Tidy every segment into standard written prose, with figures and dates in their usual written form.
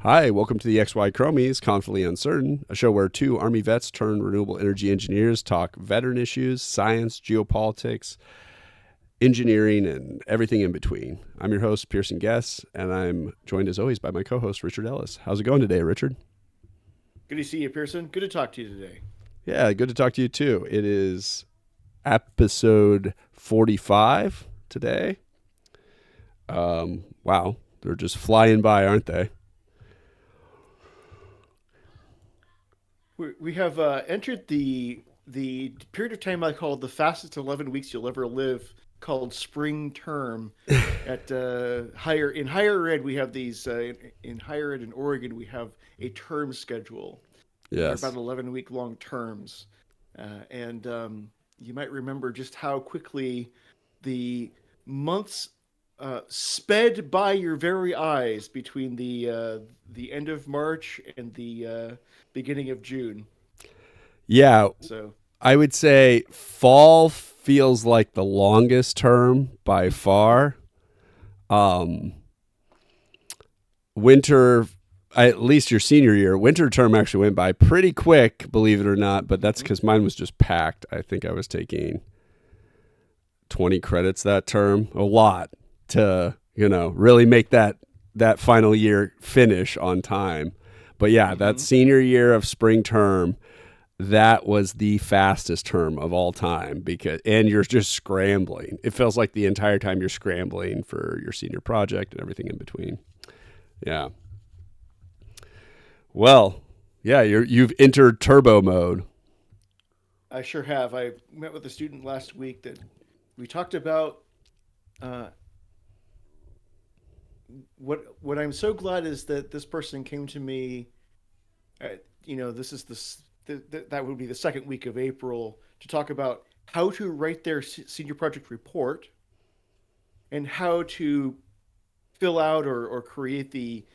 Hi, welcome to the XYChromies, Confidently Uncertain, a show where two Army vets turned renewable energy engineers talk veteran issues, science, geopolitics, engineering, and everything in between. I'm your host, Pearson Guess, and I'm joined as always by my co host, Richard Ellis. How's it going today, Richard? Good to see you, Pearson. Good to talk to you today. Yeah, good to talk to you too. It is episode 45 today. Wow, they're just flying by, aren't they? We have entered the period of time I call the fastest 11 weeks you'll ever live, called spring term. At higher ed, we have these in higher ed in Oregon. We have a term schedule, and they're about Yes. 11-week long terms. And You might remember just how quickly the months sped by your very eyes between the end of March and the beginning of June. Yeah, So, I would say fall feels like the longest term by far. Um, Winter, at least your senior year, winter term actually went by pretty quick, believe it or not. But that's mhm. because mine was just packed. I think I was taking 20 credits that term, a lot to really make that final year finish on time. But yeah, that Mhm. senior year of spring term, that was the fastest term of all time because and you're just scrambling. It feels like the entire time you're scrambling for your senior project and everything in between. Yeah. Well, yeah, you've entered turbo mode. I sure have. I met with a student last week that we talked about. Uh, what I'm so glad is that this person came to me. This is that would be the second week of April to talk about how to write their senior project report and how to fill out or create the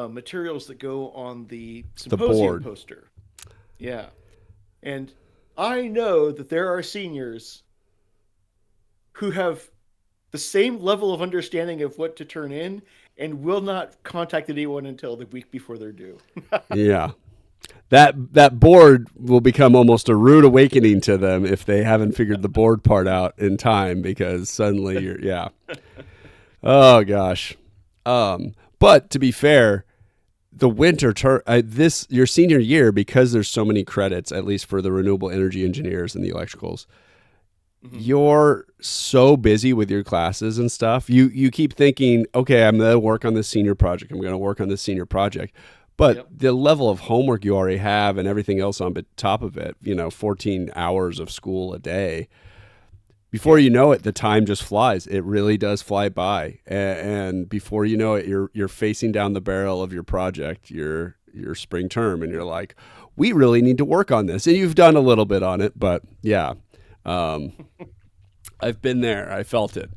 materials that go on the The symposium board. poster. Yeah. And I know that there are seniors who have the same level of understanding of what to turn in and will not contact anyone until the week before they're due. Yeah. That board will become almost a rude awakening to them if they haven't figured the board part out in time because suddenly you're yeah. Oh gosh. But to be fair, the winter term this your senior year because there's so many credits at least for the renewable energy engineers and the electricals, Mhm. you're so busy with your classes and stuff. You keep thinking, okay, I'm going to work on this senior project, I'm going to work on this senior project, but Yep. the level of homework you already have and everything else on top of it, 14 hours of school a day, before Yep. you know it, the time just flies. It really does fly by, and before you know it, you're facing down the barrel of your project, your spring term, and you're like, we really need to work on this. And you've done a little bit on it, but yeah, um, I've been there. I felt it.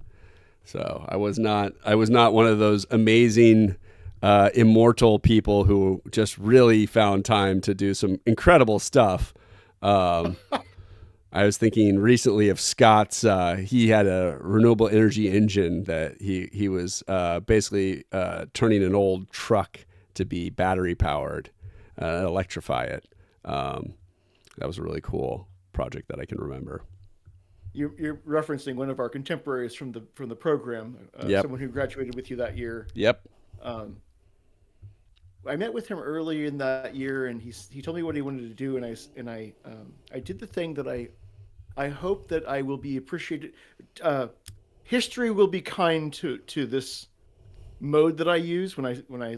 So I was not one of those amazing immortal people who just really found time to do some incredible stuff. Um, I was thinking recently of Scott's. He had a renewable energy engine that he was basically turning an old truck to be battery powered, electrify it. Um, that was a really cool project that I can remember. You're referencing one of our contemporaries from the program, Yep. someone who graduated with you that year. Yep. Um, I met with him early in that year, and he told me what he wanted to do, and I did the thing that I hope that I will be appreciated. Uh, History will be kind to this mode that I use when I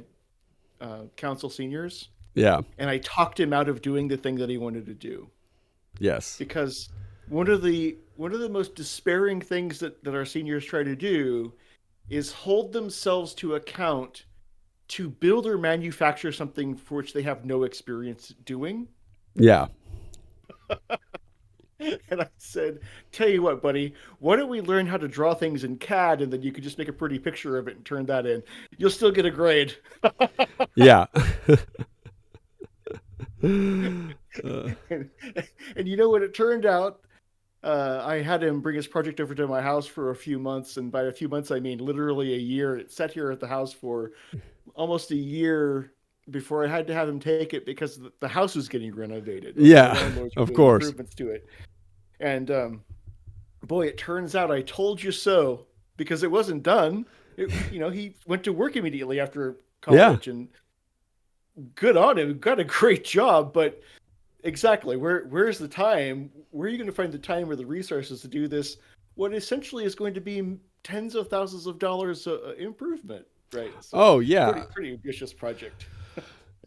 counsel seniors, Yeah. and I talked him out of doing the thing that he wanted to do Yes. because one of the most despairing things that our seniors try to do is hold themselves to account to build or manufacture something for which they have no experience doing. Yeah. And I said, "Tell you what, buddy, why don't we learn how to draw things in CAD and then you could just make a pretty picture of it and turn that in. You'll still get a grade." Yeah. and, and you know what it turned out? I had him bring his project over to my house for a few months, and by a few months I mean literally a year. It sat here at the house for almost a year, before I had to have him take it because the house was getting renovated. The Yeah, landlords were of doing course. improvements to it. And boy, it turns out I told you so because it wasn't done. He went to work immediately after Yeah. college, and good on him. Got a great job, but exactly where's the time? Where are you going to find the time or the resources to do this? What essentially is going to be tens of thousands of dollars improvement, right? So Oh, yeah. pretty ambitious project.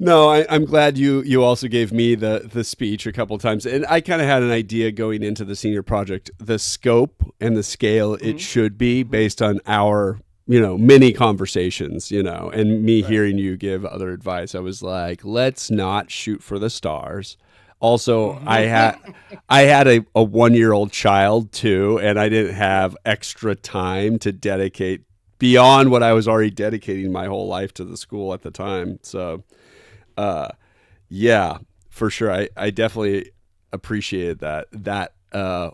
No, I'm glad you also gave me the speech a couple times, and I kind of had an idea going into the senior project, the scope and the scale it Mm-hmm. should be Mm-hmm. based on our many conversations, and me Right. hearing you give other advice. I was like, let's not shoot for the stars. Also, Mm-hmm. I had a 1 year old child too, and I didn't have extra time to dedicate beyond what I was already dedicating my whole life to the school at the time. So uh, yeah, for sure. I definitely appreciated that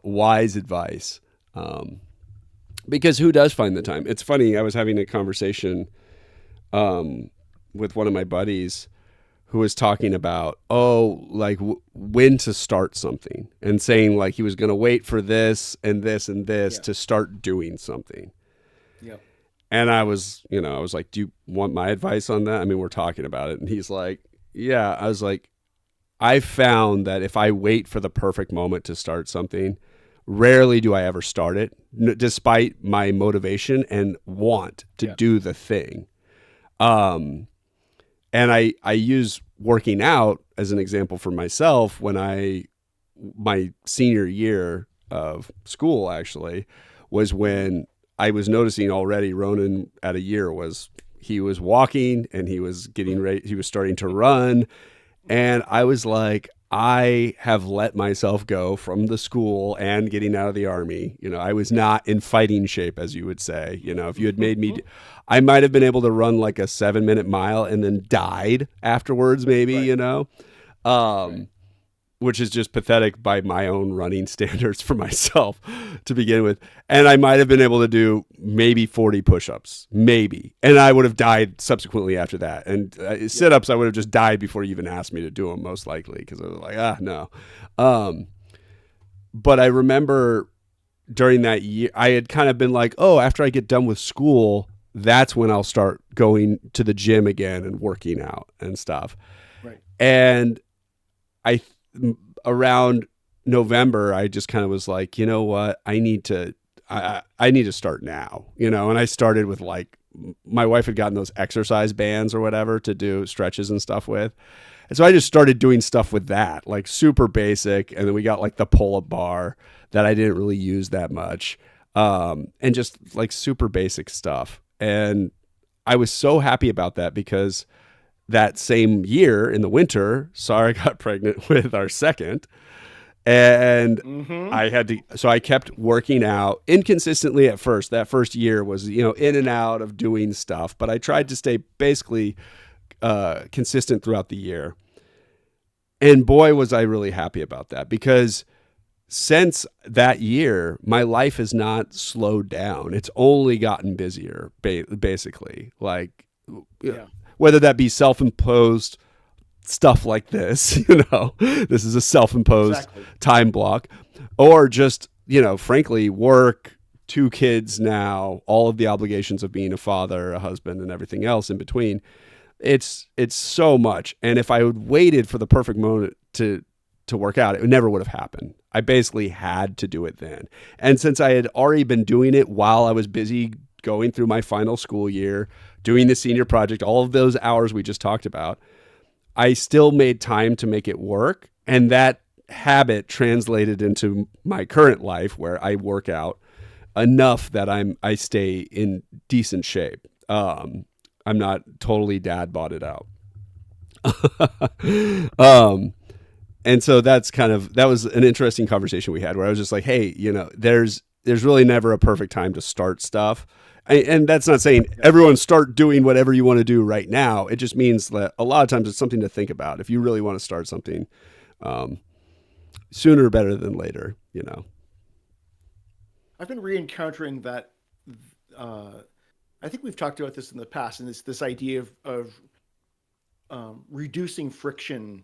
wise advice. Because who does find the time? It's funny. I was having a conversation um, with one of my buddies who was talking about like when to start something and saying like he was going to wait for this and this and this Yeah. to start doing something. Yep. And I was like, do you want my advice on that? I mean, we're talking about it. And he's like, yeah. I was like, I found that if I wait for the perfect moment to start something, rarely do I ever start it, despite my motivation and want to Yeah. do the thing. Um, and I use working out as an example for myself when my senior year of school actually was Mm-hmm. when I was noticing already Ronan at a year was he was walking and he was getting ready, he was starting to run, and I was like, I have let myself go from the school and getting out of the army. I was not in fighting shape, as you would say. If you had made me, I might have been able to run like a 7 minute mile and then died afterwards, maybe, Right. Right. um, which is just pathetic by my own running standards for myself to begin with. And I might have been able to do maybe 40 push-ups, maybe. And I would have died subsequently after that. And Yep. sit-ups, I would have just died before you even asked me to do them, most likely, because I was like, no. Um, but I remember during that year, I had kind of been like, oh, after I get done with school, that's when I'll start going to the gym again and working out and stuff. Right. And I around November, I just kind of was like, you know what, I need to start now, and I started with like my wife had gotten those exercise bands or whatever to do stretches and stuff with. And so I just started doing stuff with that, like super basic. And then we got like the pull up bar that I didn't really use that much. And just like super basic stuff. And I was so happy about that because that same year in the winter, Sarah got pregnant with our second. And Mm-hmm. so I kept working out inconsistently at first. That first year was, in and out of doing stuff, but I tried to stay basically consistent throughout the year. And boy, was I really happy about that because since that year, my life has not slowed down. It's only gotten busier, basically. Like, Yeah. whether that be self imposed stuff like this, this is a self imposed Exactly. time block, or just, frankly, work, two kids now, all of the obligations of being a father, a husband, and everything else in between. It's so much. And if I had waited for the perfect moment to work out, it never would have happened. I basically had to do it then. And since I had already been doing it while I was busy going through my final school year, doing the senior project, all of those hours we just talked about, I still made time to make it work. And that habit translated into my current life where I work out enough that I stay in decent shape. I'm not totally dad bought it out. um, and so that was an interesting conversation we had where I was just like, hey, there's really never a perfect time to start stuff. And that's not saying Yeah. everyone start doing whatever you want to do right now. It just means that a lot of times it's something to think about. If you really want to start something, um, sooner better than later. I've been re-encountering that. Uh, I think we've talked about this in the past, and this idea of reducing friction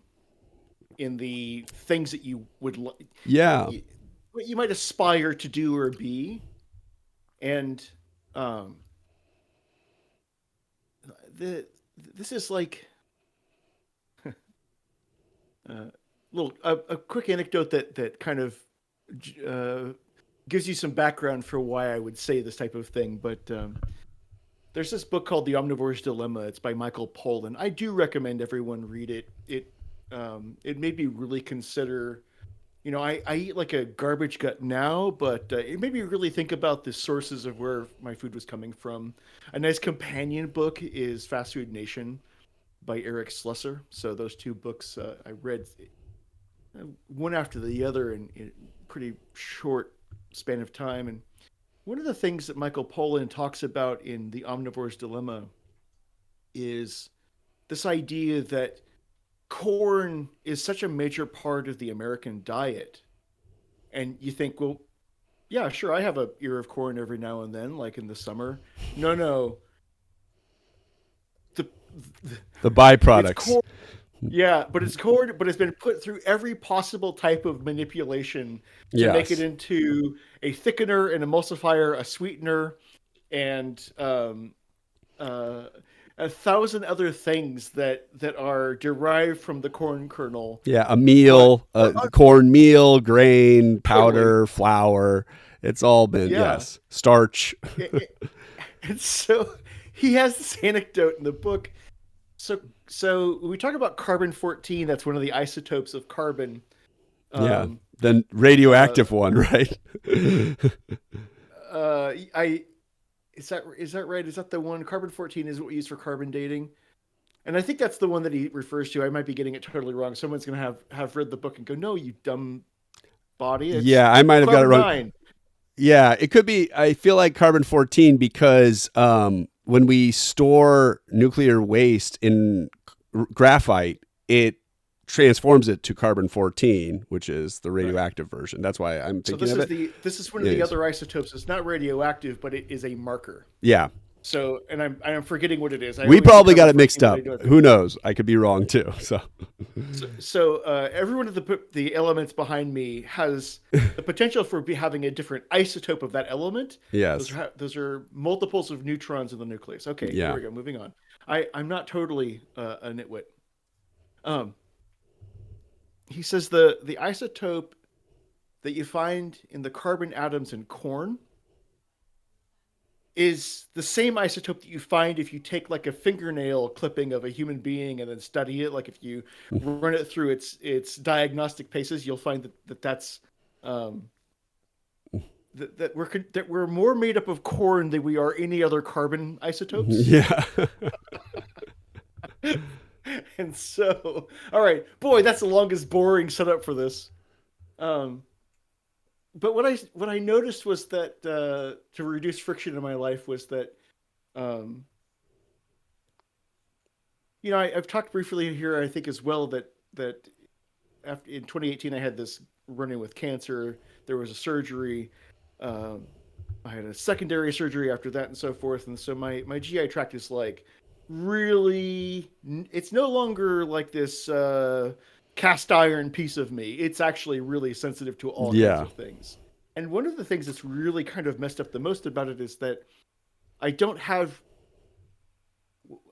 in the things that you would Yeah. what you might aspire to do or be, and um, the this is like little a quick anecdote that kind of uh, gives you some background for why I would say this type of thing. But there's this book called The Omnivore's Dilemma. It's by Michael Pollan. I do recommend everyone read it. It made me really consider. I eat like a garbage gut now, but it made me really think about the sources of where my food was coming from. A nice companion book is Fast Food Nation by Eric Slusser. So those two books I read one after the other in pretty short span of time. And one of the things that Michael Pollan talks about in The Omnivore's Dilemma is this idea that corn is such a major part of the American diet. And you think, well, yeah, sure, I have a ear of corn every now and then, like in the summer. No, no, the, the The it's byproducts. corn. Yeah, but it's corn, but it's been put through every possible type of manipulation to make it Yes. into a thickener, an emulsifier, a sweetener, and uh, a thousand other things that are derived from the corn kernel. Yeah. A But meal, corn meal, grain, totally, powder, flour. It's all been, yeah. yes. Starch. And so he has this anecdote in the book. So when we talk about carbon-14, that's one of the isotopes of carbon. Yeah. Um, The uh, radioactive one, right? I is that right? Is that the one? Carbon-14 is what we use for carbon dating, and I think that's the one that he refers to. I might be getting it totally wrong. Someone's gonna have read the book and go, "No, you dumb body! It's Yeah, I might have got it wrong. carbon-9." Yeah, it could be. I feel like carbon 14 because when we store nuclear waste in graphite, it transforms it to carbon 14, which is the Right. radioactive version. That's why I'm So thinking of it. this is one of the Yes. other isotopes. It's not radioactive, but it is a marker. Yeah. So, and I'm forgetting what it is. I We always say probably got carbon it mixed 14, but I up. know it. Who knows? I could be wrong too. So, So every one of the elements behind me has the potential for having a different isotope of that element. yes. Those are multiples of neutrons in the nucleus. Okay, here Yeah. we go. Moving on. I'm not totally a nitwit. Um, he says the isotope that you find in the carbon atoms in corn is the same isotope that you find if you take like a fingernail clipping of a human being and then study it. Like if you run it through its diagnostic paces, you'll find that's um, that we're more made up of corn than we are any other carbon isotopes. Yeah. And so, all right, boy, that's the longest boring setup for this. Um, but what I noticed was that to reduce friction in my life was that um, I've talked briefly here, I think as well that after in 2018 I had this running with cancer. There was a surgery. Um, I had a secondary surgery after that, and so forth. And so my GI tract is like really. It's no longer like this cast iron piece of me. It's actually really sensitive to all kinds Yeah. of things. And one of the things that's really kind of messed up the most about it is that I don't have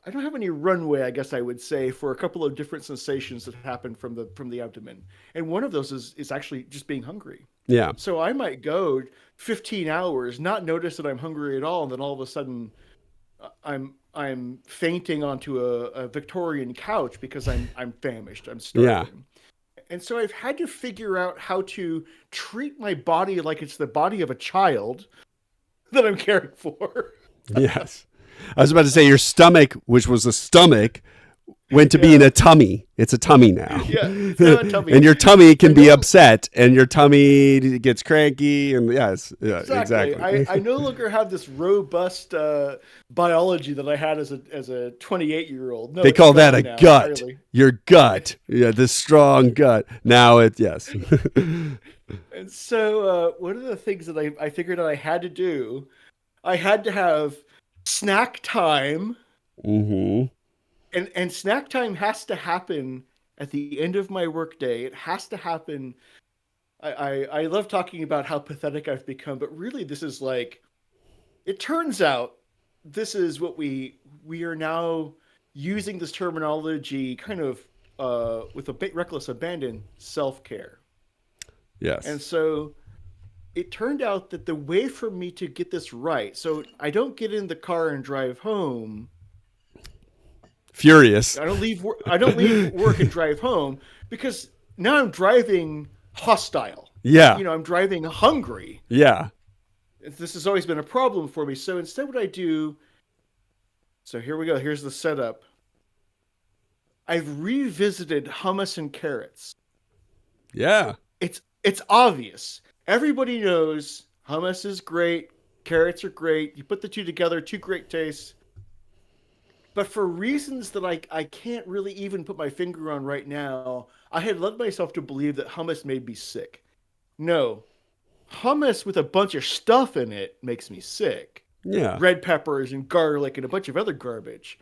I don't have any runway, I guess I would say, for a couple of different sensations that happen from the abdomen. And one of those is actually just being hungry. Yeah. So I might go 15 hours, not notice that I'm hungry at all, and then all of a sudden I'm fainting onto a Victorian couch because I'm famished, I'm Yeah. starving. And so I've had to figure out how to treat my body like it's the body of a child that I'm caring for. Yes. I was about to say your stomach, which was a stomach, went to being Yeah. a tummy. It's a tummy now. Yeah, it's now a tummy. And your tummy I can be know upset and your tummy gets cranky. And yes, yeah, exactly. exactly. I no longer have this robust biology that I had as a 28-year-old. No, They it's call that gone a now gut. entirely. Your gut. Yeah, the strong gut. Now it, yes. And so one of the things that I figured out I had to do, I had to have snack time hmm and snack time has to happen at the end of my workday. It has to happen. I love talking about how pathetic I've become, but really this is like, it turns out this is what we are now using this terminology kind of with a bit reckless abandon, self-care. And Yes. so it turned out that the way for me to get this right, so I don't get in the car and drive home. Furious. I don't leave work and drive home because now I'm driving hostile. Yeah. I'm driving hungry. Yeah. This has always been a problem for me. So instead, what I do. So here we go. Here's the setup. I've revisited hummus and carrots. Yeah. It's obvious. Everybody knows hummus is great, carrots are great. You put the two together, two great tastes. But for reasons that I can't really even put my finger on right now, I had led myself to believe that hummus made me sick. No, hummus with a bunch of stuff in it makes me sick. Yeah. Red peppers and garlic and a bunch of other garbage.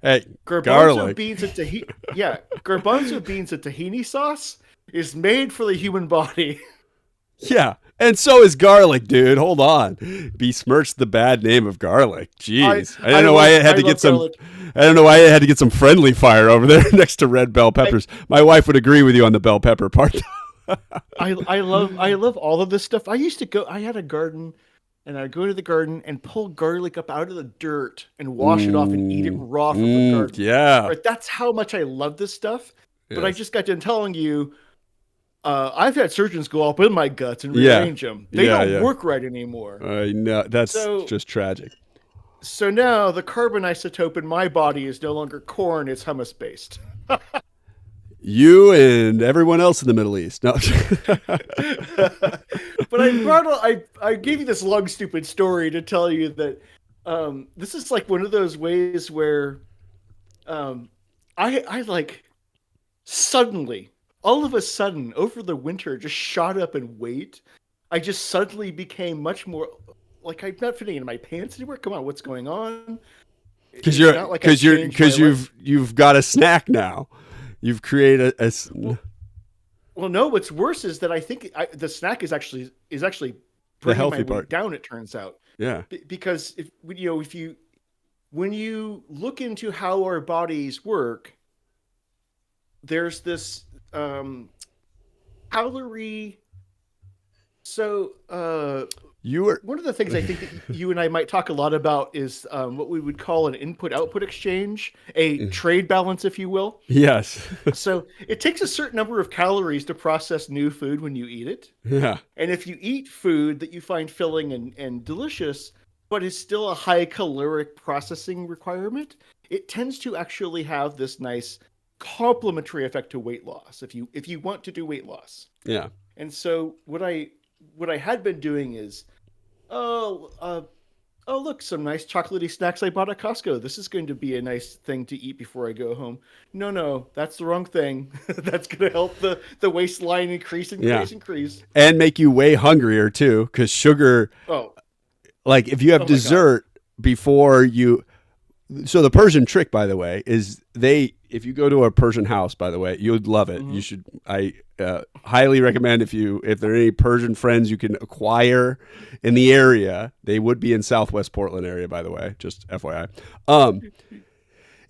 Hey, Garbanzo garlic. beans and tahini. Yeah, garbanzo beans and tahini sauce is made for the human body. Yeah. And so is garlic, dude. Hold on. Besmirched the bad name of garlic. Jeez. I don't know why it had to get some garlic. I don't know why it had to get some friendly fire over there next to red bell peppers. My wife would agree with you on the bell pepper part. I love all of this stuff. I had a garden, and I'd go to the garden and pull garlic up out of the dirt and wash it off and eat it raw from the garden. Yeah. Right, that's how much I love this stuff. But I Yes. just got done telling you, I've had surgeons go up in my guts and rearrange them. They don't work right anymore. I know. That's just tragic. So now the carbon isotope in my body is no longer corn; it's hummus based. You and everyone else in the Middle East. No. But I gave you this long stupid story to tell you that this is like one of those ways where I like suddenly, all of a sudden, over the winter, just shot up in weight. I just suddenly became much more like I'm not fitting into my pants anymore. Come on, what's going on? Because you've got a snack now. You've created a well, no. What's worse is that I think the snack is actually the bringing healthy my part weight down. It turns out, Yeah. because if when you look into how our bodies work, there's this calorie. So one of the things I think that you and I might talk a lot about is what we would call an input-output exchange, a trade balance, if you will. Yes. So it takes a certain number of calories to process new food when you eat it. Yeah. And if you eat food that you find filling and delicious, but is still a high caloric processing requirement, it tends to actually have this nice complementary effect to weight loss if you want to do weight loss. Yeah. And so what I had been doing is, look, some nice chocolatey snacks I bought at Costco. This is going to be a nice thing to eat before I go home. No, that's the wrong thing. That's going to help the waistline increase. And make you way hungrier too, because sugar. Oh, like if you have dessert before you. So the Persian trick, by the way, is if you go to a Persian house, by the way, you would love it. Mm-hmm. You should. I highly recommend if there are any Persian friends you can acquire in the area. They would be in Southwest Portland area, by the way. Just FYI.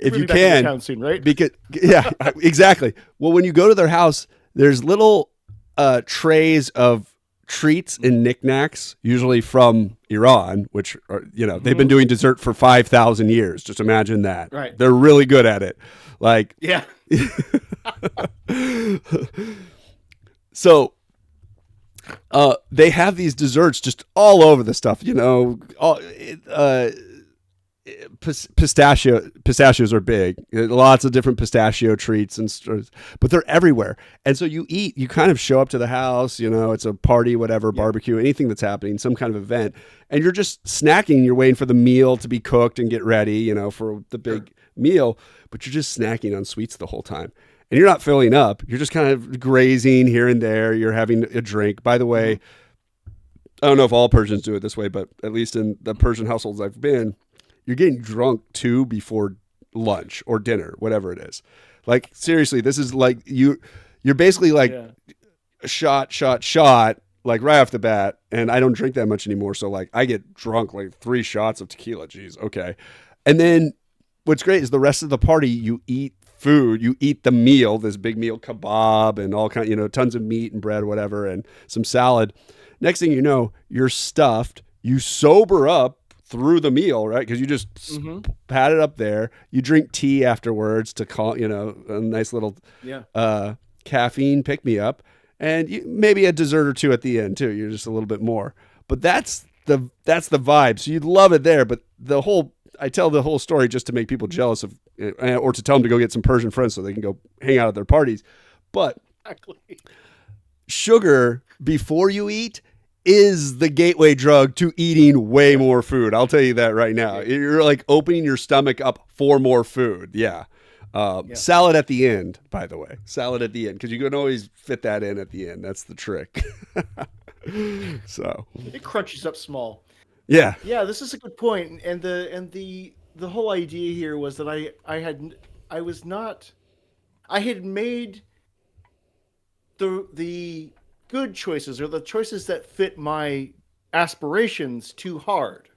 If you can, town soon, right? Because yeah, exactly. Well, when you go to their house, there's little trays of treats and knickknacks, usually from Iran, which are, they've been doing dessert for 5,000 years. Just imagine that. Right. They're really good at it. Like, yeah. So, they have these desserts just all over the stuff, pistachios are big. Lots of different pistachio treats but they're everywhere. And so you kind of show up to the house, it's a party, whatever, barbecue, anything that's happening, some kind of event, and you're just snacking. You're waiting for the meal to be cooked and get ready, for the big meal, but you're just snacking on sweets the whole time. And you're not filling up. You're just kind of grazing here and there. You're having a drink. By the way, I don't know if all Persians do it this way, but at least in the Persian households I've been, you're getting drunk too before lunch or dinner, whatever it is. Like seriously, this is like you're basically like Yeah. shot, like right off the bat. And I don't drink that much anymore, so like I get drunk like 3 shots of tequila. Jeez, okay. And then what's great is the rest of the party, you eat food, you eat the meal, this big meal, kebab and all kind, tons of meat and bread, whatever, and some salad. Next thing you know, you're stuffed. You sober up through the meal, right? Because you just Mm-hmm. pat it up there. You drink tea afterwards to call, a nice little Yeah. caffeine pick me up, and maybe a dessert or two at the end too. You're just a little bit more, but that's the vibe. So you'd love it there, but I tell the whole story just to make people jealous of, or to tell them to go get some Persian friends so they can go hang out at their parties. But Exactly. sugar before you eat is the gateway drug to eating way more food. I'll tell you that right now. You're like opening your stomach up for more food. Yeah. Yeah. Salad at the end, by the way. Salad at the end, because you can always fit that in at the end. That's the trick. So, It crunches up small. yeah. Yeah, this is a good point, and the whole idea here was that I was not I had made the good choices or the choices that fit my aspirations too hard.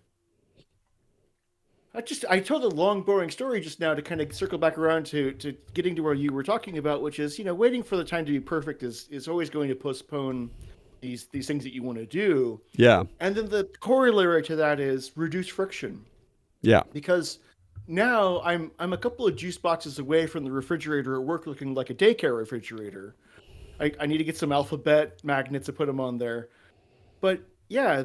I told a long boring story just now to kind of circle back around to getting to where you were talking about, which is, waiting for the time to be perfect is always going to postpone these things that you want to do. Yeah. And then the corollary to that is reduce friction, Yeah. because now I'm a couple of juice boxes away from the refrigerator at work looking like a daycare refrigerator. I need to get some alphabet magnets to put them on there. But yeah,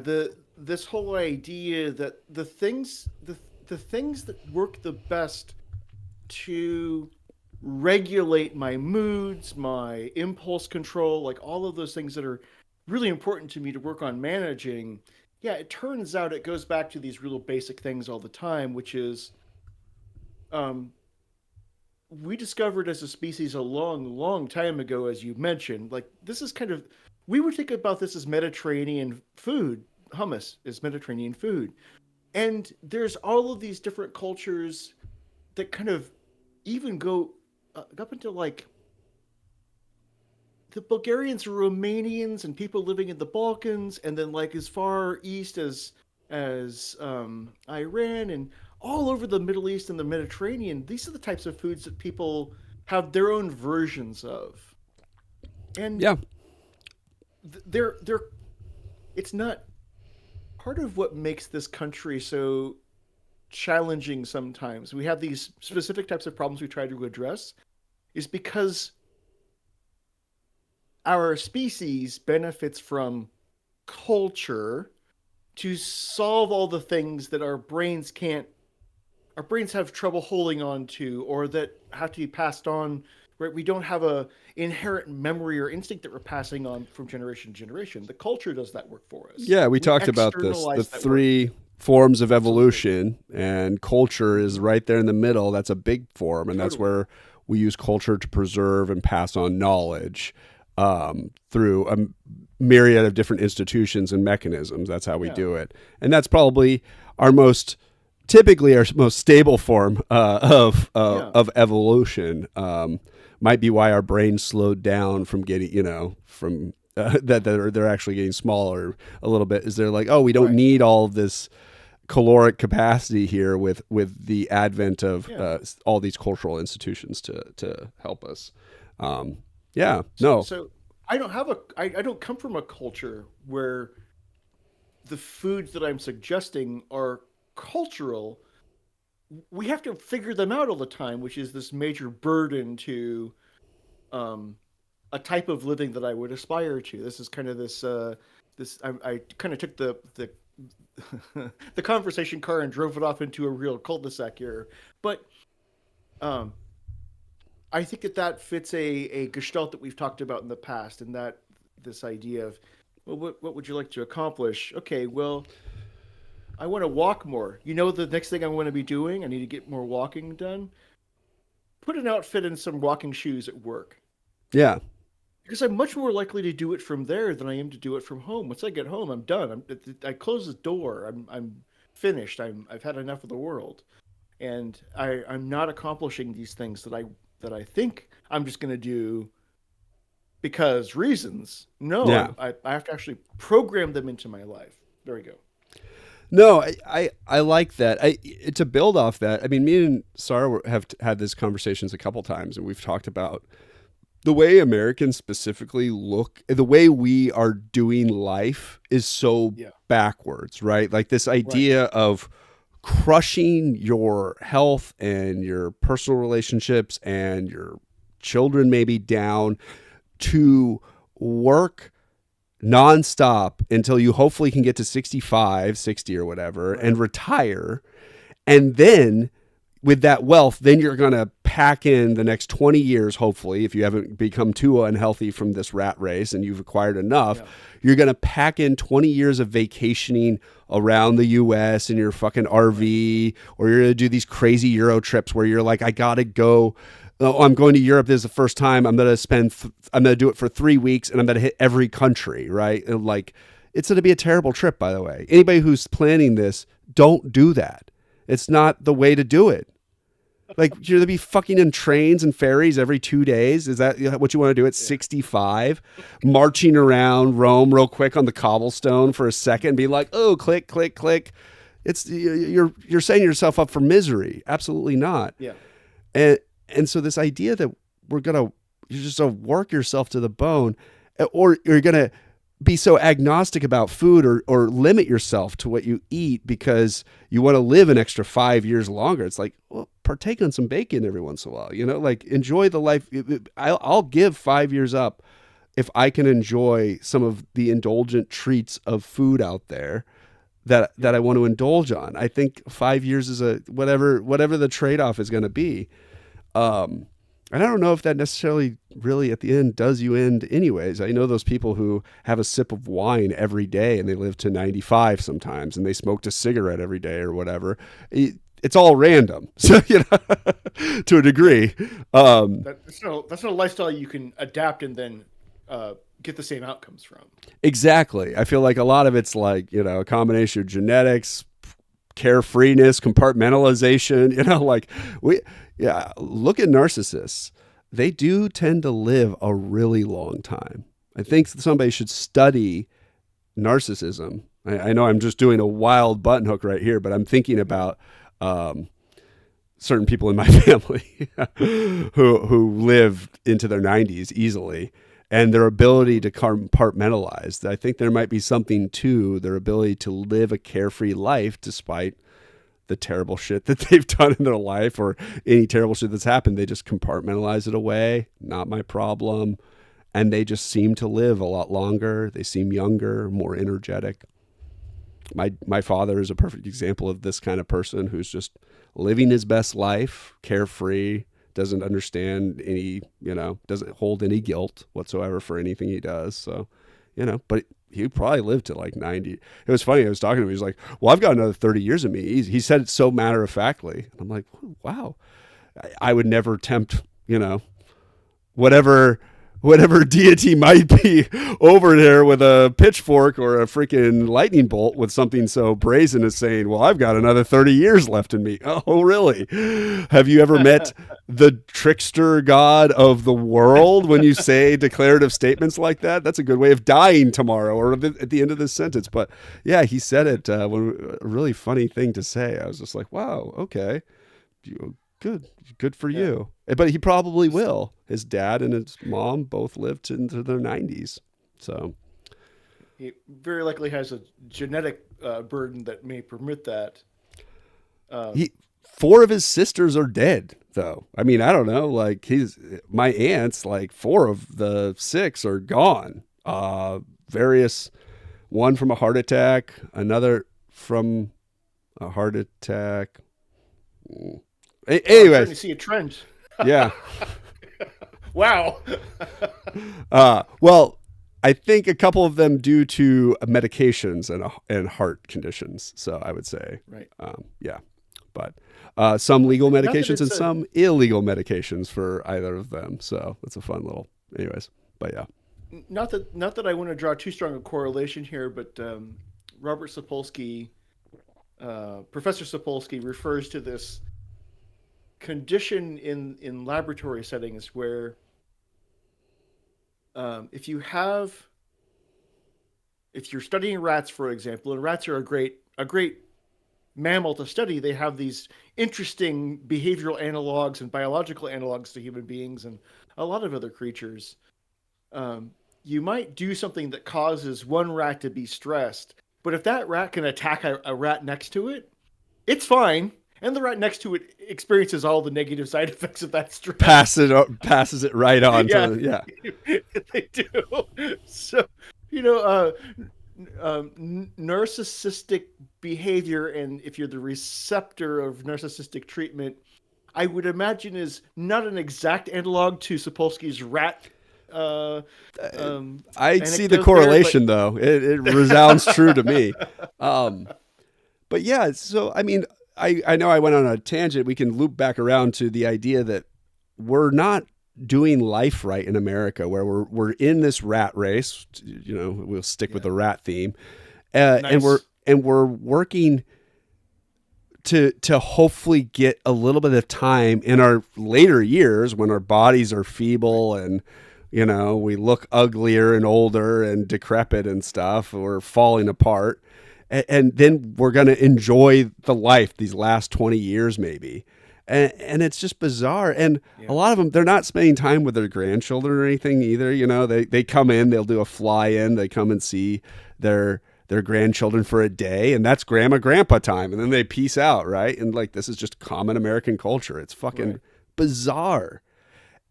this whole idea that the things that work the best to regulate my moods, my impulse control, like all of those things that are really important to me to work on managing. Yeah, it turns out it goes back to these real basic things all the time, which is um, we discovered as a species a long, long time ago, as you mentioned. Like, this is kind of, we would think about this as Mediterranean food. Hummus is Mediterranean food. And there's all of these different cultures that kind of even go up into like the Bulgarians or Romanians and people living in the Balkans, and then like as far east as Iran and all over the Middle East and the Mediterranean. These are the types of foods that people have their own versions of, and Yeah. they're it's not part of what makes this country so challenging. Sometimes we have these specific types of problems we try to address is because our species benefits from culture to solve all the things that our brains have trouble holding on to, or that have to be passed on, right? We don't have a inherent memory or instinct that we're passing on from generation to generation. The culture does that work for us. Yeah, we We talked about this. The externalize that work. three forms of Absolutely. evolution, and culture is right there in the middle. That's a big form, and that's Totally. where we use culture to preserve and pass on knowledge through a myriad of different institutions and mechanisms. That's how we Yeah. do it, and that's probably our most typically our most stable form Yeah. of evolution. Might be why our brains slowed down from getting, from that they're actually getting smaller a little bit. Is they're like, oh, we don't Right. need all of this caloric capacity here with the advent of Yeah. all these cultural institutions to help us. Yeah, no, So I don't come from a culture where the foods that I'm suggesting are cultural. We have to figure them out all the time, which is this major burden to um, a type of living that I would aspire to. This is kind of this. I kind of took the the conversation car and drove it off into a real cul-de-sac here, but um, I think that fits a gestalt that we've talked about in the past, and that this idea of, well, what would you like to accomplish? Okay, well, I want to walk more. The next thing I want to be doing, I need to get more walking done. Put an outfit and some walking shoes at work, yeah, because I'm much more likely to do it from there than I am to do it from home. Once I get home, I'm done. I close the door. I'm finished. I've had enough of the world. and I'm not accomplishing these things that I think I'm just going to do because reasons. No, Yeah. I have to actually program them into my life. There we go. No, I like that. To build off that, I mean, me and Sarah have had these conversations a couple times, and we've talked about the way Americans specifically look, the way we are doing life is so Yeah. backwards, right? Like this Right. idea of crushing your health and your personal relationships and your children maybe down to work nonstop until you hopefully can get to 65, 60 or whatever Right. and retire. And then with that wealth, then you're going to pack in the next 20 years, hopefully, if you haven't become too unhealthy from this rat race and you've acquired enough, Yeah. you're going to pack in 20 years of vacationing around the US in your fucking Right. RV, or you're going to do these crazy Euro trips where you're like, I got to go. Oh, I'm going to Europe. This is the first time. I'm going to do it for 3 weeks and I'm going to hit every country, right? And like, it's going to be a terrible trip, by the way. Anybody who's planning this, don't do that. It's not the way to do it. Like you're gonna be fucking in trains and ferries every 2 days. Is that what you want to do at Yeah. 65? Marching around Rome real quick on the cobblestone for a second, be like, oh, click, click, click. It's you're setting yourself up for misery. Absolutely not. Yeah. And and so this idea that we're gonna you're just gonna work yourself to the bone, or you're gonna be so agnostic about food or limit yourself to what you eat because you want to live an extra 5 years longer. It's like, well, partake on some bacon every once in a while, like enjoy the life. I'll give 5 years up if I can enjoy some of the indulgent treats of food out there that I want to indulge on. I think 5 years is a whatever the trade-off is going to be. Um, and I don't know if that necessarily really at the end does you end anyways. I know those people who have a sip of wine every day and they live to 95 sometimes and they smoked a cigarette every day or whatever. It's all random. So, to a degree. That's not a lifestyle you can adapt and then get the same outcomes from. Exactly. I feel like a lot of it's like, a combination of genetics, carefreeness, compartmentalization, like look at narcissists. They do tend to live a really long time. I think somebody should study narcissism. I know I'm just doing a wild button hook right here, but I'm thinking about certain people in my family who lived into their 90s easily, and their ability to compartmentalize. I think there might be something to their ability to live a carefree life despite the terrible shit that they've done in their life or any terrible shit that's happened. They just compartmentalize it away. Not my problem. And they just seem to live a lot longer. They seem younger, more energetic. My father is a perfect example of this kind of person who's just living his best life, carefree, doesn't understand any, doesn't hold any guilt whatsoever for anything he does. So, but he probably lived to like 90. It was funny. I was talking to him. He's like, well, I've got another 30 years of me. He said it so matter of factly. I'm like, wow, I would never tempt, whatever deity might be over there with a pitchfork or a freaking lightning bolt with something so brazen as saying, well, I've got another 30 years left in me. Oh, really? Have you ever met the trickster god of the world when you say declarative statements like that? That's a good way of dying tomorrow or at the end of this sentence. But yeah, he said it. A really funny thing to say. I was just like, wow, okay. Good for Yeah. you. But he probably will. His dad and his mom both lived into their 90s. So He very likely has a genetic burden that may permit that. he 4 of his sisters are dead though. I mean, I don't know, like my aunts, like 4 of the 6 are gone. Various, one from a heart attack, another from a heart attack. I'm starting Anyways, to see a trend. yeah. Wow. Well, I think a couple of them due to medications and heart conditions. So I would say, Right. yeah, but some legal Not that medications and it's a some illegal medications for either of them. So that's a fun little, anyways. But yeah, not that I want to draw too strong a correlation here, but Robert Sapolsky, Professor Sapolsky refers to this condition in laboratory settings where if you have if you're studying rats, for example, and rats are a great mammal to study. They have these interesting behavioral analogs and biological analogs to human beings and a lot of other creatures. Um, you might do something that causes one rat to be stressed, but if that rat can attack a rat next to it, it's fine. And the rat next to it experiences all the negative side effects of that stress. Passes it right on Yeah, to, yeah. they do. So, you know, narcissistic behavior, and if you're the receptor of narcissistic treatment, I would imagine is not an exact analog to Sapolsky's rat uh, I see the anecdote there, but correlation though. It resounds true to me. Um, but yeah, so I mean, I know I went on a tangent. We can loop back around to the idea that we're not doing life right in America, where we're in this rat race. You know, we'll stick with yeah, the rat theme, nice. and we're working to hopefully get a little bit of time in our later years when our bodies are Right, feeble and we look uglier and older and decrepit and stuff, or falling apart, and then we're going to enjoy the life these last 20 years maybe. And it's just bizarre. And a yeah, lot of them, they're not spending time with their grandchildren or anything either. They come in, they'll do a fly in, they come and see their grandchildren for a day, and that's grandpa time, and then they peace out, right? And like, this is just common American culture. It's fucking right. bizarre.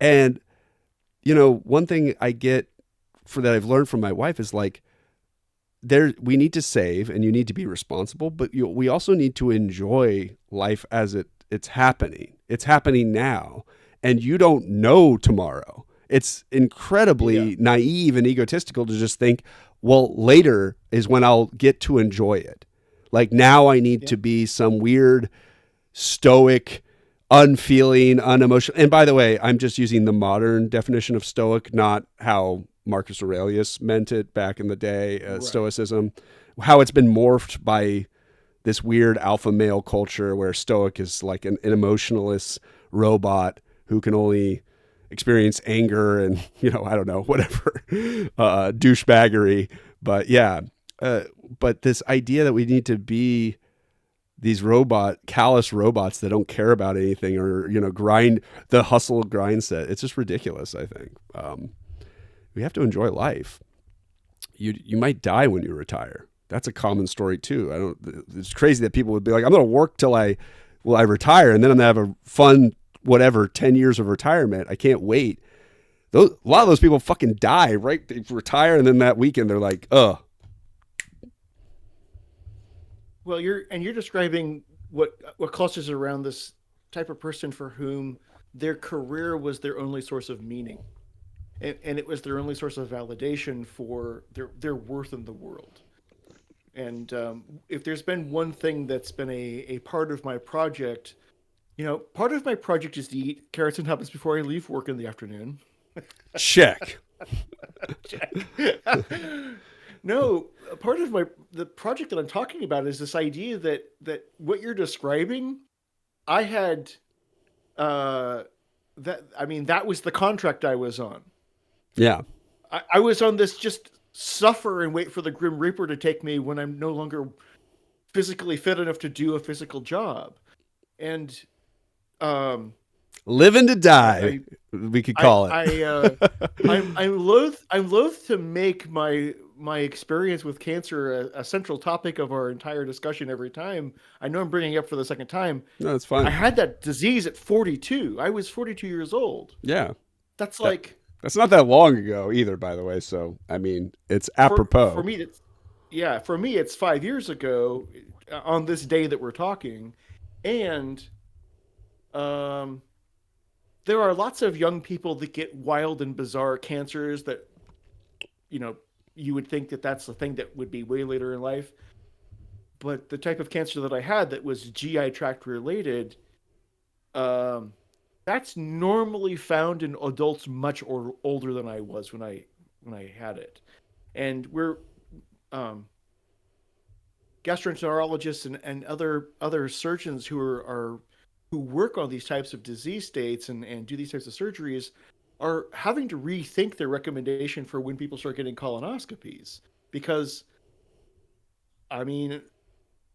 And one thing I get for that I've learned from my wife is like, we need to save and you need to be responsible, but we also need to enjoy life as it's happening. It's happening now, and you don't know tomorrow. It's Yeah, incredibly naive and egotistical to just think, well, later is when I'll get to enjoy it. Like, now I need yeah, to be some weird stoic, unfeeling, unemotional. And by the way, I'm just using the modern definition of stoic, not how Marcus Aurelius meant it back in the day, right. stoicism, how it's been morphed by this weird alpha male culture where stoic is like an emotionless robot who can only experience anger and, I don't know, whatever, douchebaggery. But yeah, uh, but this idea that we need to be these callous robots that don't care about anything, or grind the hustle grind set. It's just ridiculous. I think we have to enjoy life. You might die when you retire. That's a common story too. I don't. It's crazy that people would be like, I'm going to work till I retire, and then I'm going to have a fun whatever 10 years of retirement. I can't wait. A lot of Yeah. those people fucking die, right? They retire, and then that weekend they're like, Well, you're describing what clusters around this type of person for whom their career was their only source of meaning, and it was their only source of validation for their worth in the world. And if there's been one thing that's been a part of my project, part of my project is to eat carrots and hummus before I leave work in the afternoon. check. Check. No, part of the project that I'm talking about is this idea that what you're describing, I had uh that was the contract I was on. Yeah. I was on this just suffer and wait for the Grim Reaper to take me when I'm no longer physically fit enough to do a physical job. And um Living to die, I we could I call it. I I'm loath to make my experience with cancer a central topic of our entire discussion every time. I know I'm bringing it up for the second time. No, it's I fine. had that disease at 42. I was 42 years old. Yeah. That's That like that's not that long ago either, by the way. So I mean, it's for apropos. me it's yeah, for me it's 5 years ago on this day that we're talking. And um there are lots of young people that get wild and bizarre cancers that you know you would think that that's the thing that would be way later in life, but the type of cancer that I had that was GI tract related, um, that's normally found in adults much older than I was when I had it. And we're um, gastroenterologists and other surgeons who are who work on these types of disease states and do these types of surgeries are having to rethink their recommendation for when people start getting colonoscopies. Because, I mean,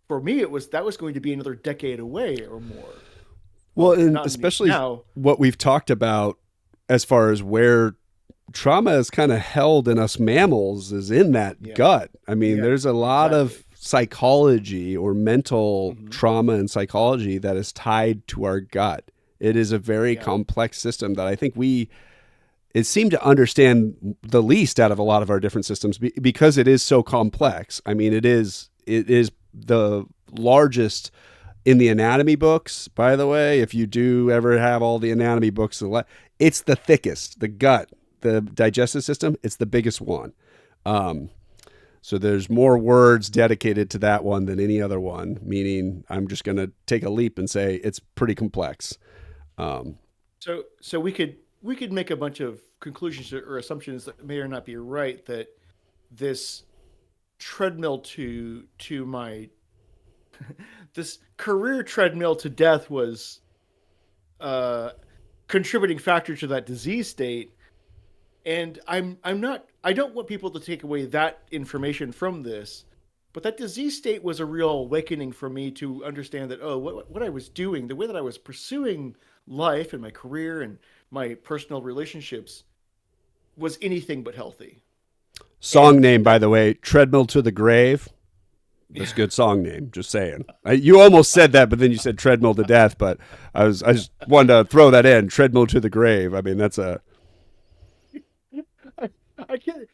for me, that was going to be another decade away or more. Well, and Not especially now. what we've talked about as far as where trauma is kind of held in us mammals is in that Yeah. gut. I mean, Yeah. there's a lot Exactly. of psychology or mental Hmm. trauma and psychology that is tied to our gut. It is a very Yeah. complex system that I think it seemed to understand the least out of a lot of our different systems because it is so complex. I mean, it is the largest in the anatomy books, by the way. If you do ever have all the anatomy books, it's the thickest. The gut, the digestive system, it's the biggest one. Um, so there's more words dedicated to that one than any other one, meaning I'm just going to take a leap and say it's pretty complex. Um, So we could make a bunch of conclusions or assumptions that may or not be right, that this treadmill to my this career treadmill to death was uh contributing factor to that disease state. And I'm not, I don't want people to take away that information from this, but that disease state was a real awakening for me to understand that, oh, what I was doing, the way that I was pursuing life and my career and my personal relationships was anything but healthy. Song And name, by that the way, Treadmill to the Grave. That's a good song name. Just saying. You almost said that, but then you said treadmill to death. But I just wanted to throw that in. Treadmill to the grave. I mean, that's a I, I can't,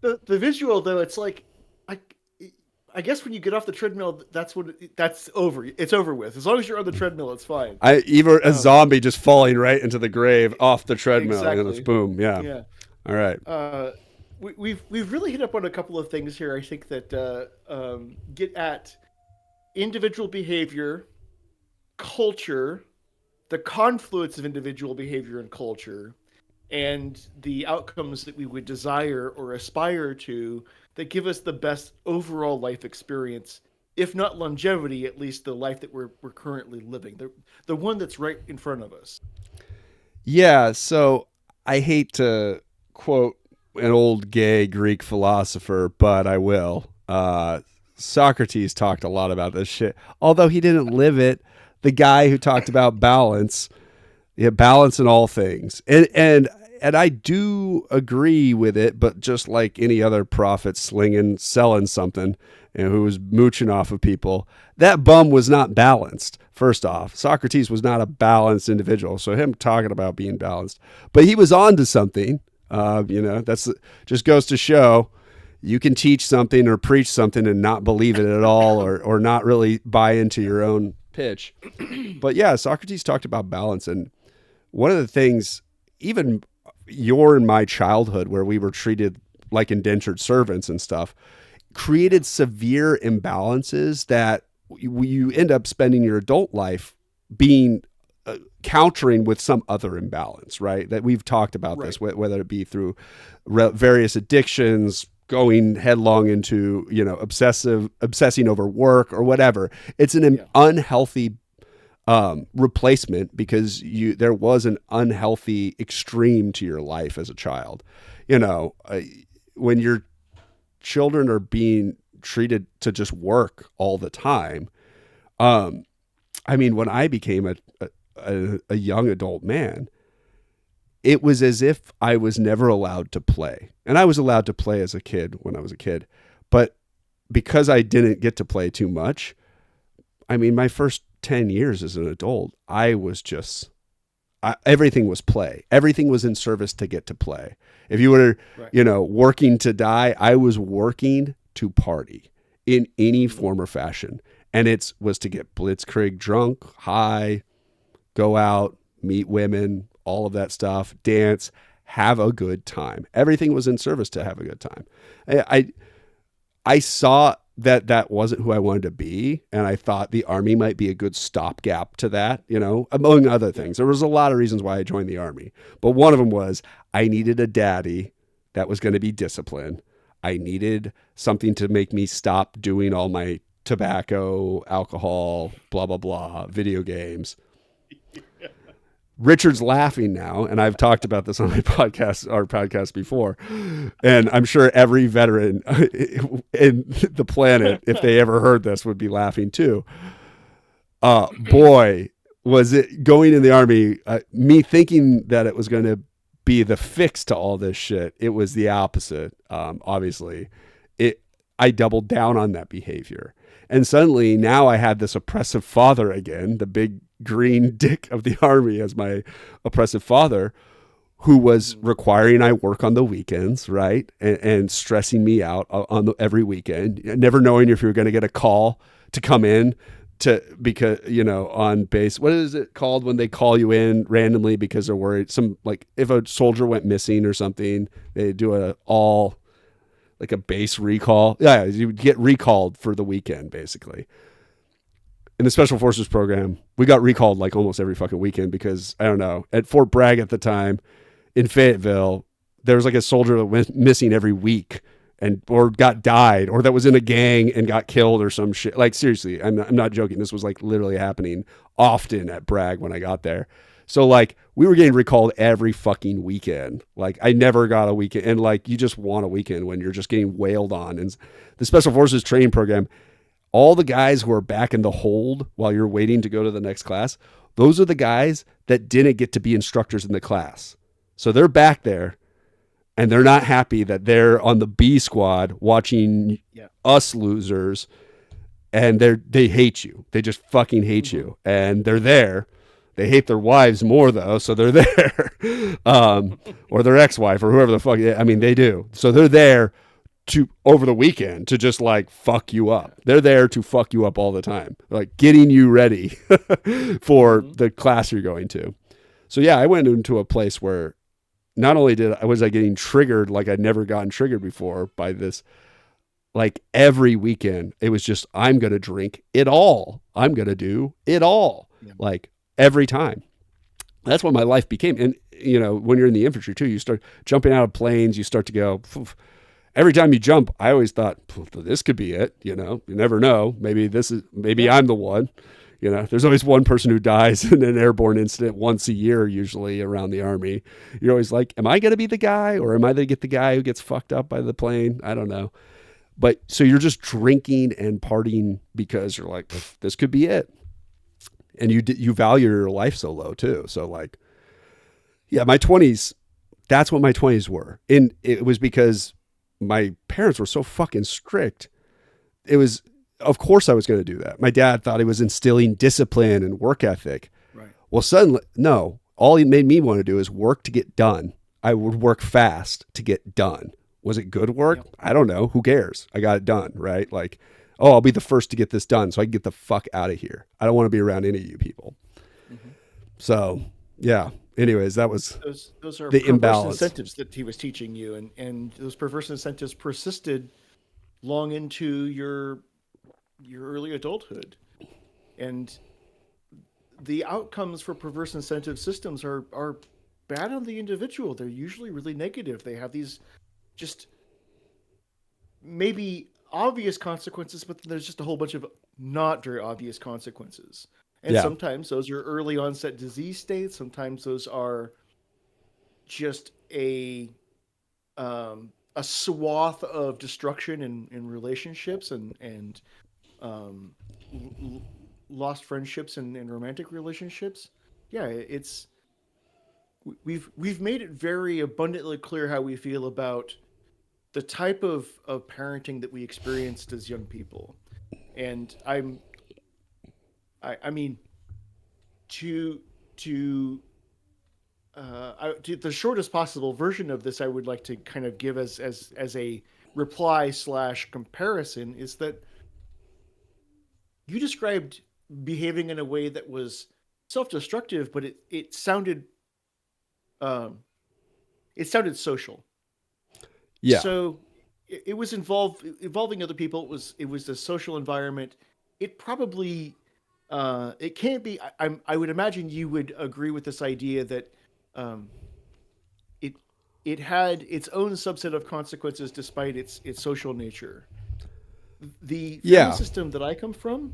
the visual though, it's like I I guess when you get off the treadmill, that's over. It's over with. As long as you're on the treadmill, it's fine. even a Um, zombie just falling right into the grave off the treadmill. You know, it's exactly. boom. Yeah. Yeah. All right. Uh, we've really hit up on a couple of things here. I think that get at individual behavior, culture, the confluence of individual behavior and culture, and the outcomes that we would desire or aspire to that give us the best overall life experience, if not longevity, at least the life that we're currently living, the one that's right in front of us. Yeah. So I hate to quote an old gay Greek philosopher, but I will. Socrates talked a lot about this shit, although he didn't live it. The guy who talked about balance, yeah, balance in all things, and I do agree with it. But just like any other prophet slinging, selling something, who was mooching off of people, that bum was not balanced. First off, Socrates was not a balanced individual. So him talking about being balanced, but he was on to something. That's just goes to show you can teach something or preach something and not believe it at all, or not really buy into your own pitch. But yeah, Socrates talked about balance. And one of the things, even your and my childhood, where we were treated like indentured servants and stuff, created severe imbalances that you end up spending your adult life being countering with some other imbalance, right? That we've talked about Right. this, whether it be through various addictions, going headlong into, obsessing over work or whatever. It's an Yeah. unhealthy replacement because there was an unhealthy extreme to your life as a child. When your children are being treated to just work all the time. I mean, when I became a young adult man, it was as if I was never allowed to play. And I was allowed to play as a kid when I was a kid. But because I didn't get to play too much, I mean, my first 10 years as an adult, everything was play. Everything was in service to get to play. If you were, Right. Working to die, I was working to party in any Mm-hmm. form or fashion. And it was to get blitzkrieg drunk, high, go out, meet women, all of that stuff, dance, have a good time. Everything was in service to have a good time. I saw that wasn't who I wanted to be, and I thought the army might be a good stopgap to that, among other Yeah. things. There was a lot of reasons why I joined the army, but one of them was I needed a daddy that was going to be disciplined. I needed something to make me stop doing all my tobacco, alcohol, blah blah blah, video games. Richard's laughing now, and I've talked about this on our podcast before, and I'm sure every veteran in the planet, if they ever heard this, would be laughing too. Boy, was it going in the Army, me thinking that it was going to be the fix to all this shit. It was the opposite. Obviously, I doubled down on that behavior. And suddenly now I had this oppressive father again, the big green dick of the Army as my oppressive father, who was requiring I work on the weekends, right? And stressing me out on every weekend, never knowing if you were going to get a call to come in because, on base. What is it called when they call you in randomly because they're worried? Like if a soldier went missing or something, they do like a base recall. Yeah, you would get recalled for the weekend, basically. In the Special Forces program, we got recalled like almost every fucking weekend because, I don't know, at Fort Bragg at the time in Fayetteville, there was like a soldier that went missing every week or died, or that was in a gang and got killed or some shit. Like, seriously, I'm not joking. This was like literally happening often at Bragg when I got there. So like we were getting recalled every fucking weekend. Like I never got a weekend, and like you just want a weekend when you're just getting wailed on. And the Special Forces training program, all the guys who are back in the hold while you're waiting to go to the next class, those are the guys that didn't get to be instructors in the class. So they're back there and they're not happy that they're on the B squad watching us losers, and they hate you. They just fucking hate you. And they're there. They hate their wives more though, so they're there, or their ex-wife or whoever the fuck. I mean, they do. So they're there over the weekend to just like fuck you up. They're there to fuck you up all the time, like getting you ready for the class you're going to. So yeah, I went into a place where not only was I getting triggered like I'd never gotten triggered before by this. Like every weekend, it was just I'm gonna drink it all. I'm gonna do it all. Yeah. Like. Every time. That's what my life became. And, when you're in the infantry too, you start jumping out of planes, you start to go, poof. Every time you jump, I always thought, this could be it. You never know. Maybe I'm the one. There's always one person who dies in an airborne incident once a year, usually around the Army. You're always like, am I going to be the guy, or am I going to get the guy who gets fucked up by the plane? I don't know. But so you're just drinking and partying because you're like, this could be it. And you value your life so low too. So like, yeah, my 20s, that's what my 20s were. And it was because my parents were so fucking strict. It was, of course I was going to do that. My dad thought he was instilling discipline and work ethic. Right. Well, suddenly, no, all he made me want to do is work to get done. I would work fast to get done. Was it good work? Yep. I don't know. Who cares? I got it done. Right. Like, oh, I'll be the first to get this done so I can get the fuck out of here. I don't want to be around any of you people. Mm-hmm. So, yeah. Anyways, that was those are the perverse imbalance. Incentives that he was teaching you, and those perverse incentives persisted long into your early adulthood. And the outcomes for perverse incentive systems are bad on the individual. They're usually really negative. They have these just maybe obvious consequences, but there's just a whole bunch of not very obvious consequences. And sometimes those are early onset disease states. Sometimes those are just a swath of destruction in relationships and lost friendships and romantic relationships. Yeah, we've made it very abundantly clear how we feel about the type of parenting that we experienced as young people. And I mean, to the shortest possible version of this, I would like to kind of give as a reply / comparison is that you described behaving in a way that was self-destructive, but it sounded social. Yeah. So it was involving other people. It was a social environment. It probably it can't be. I would imagine you would agree with this idea that it had its own subset of consequences despite its social nature. The family system that I come from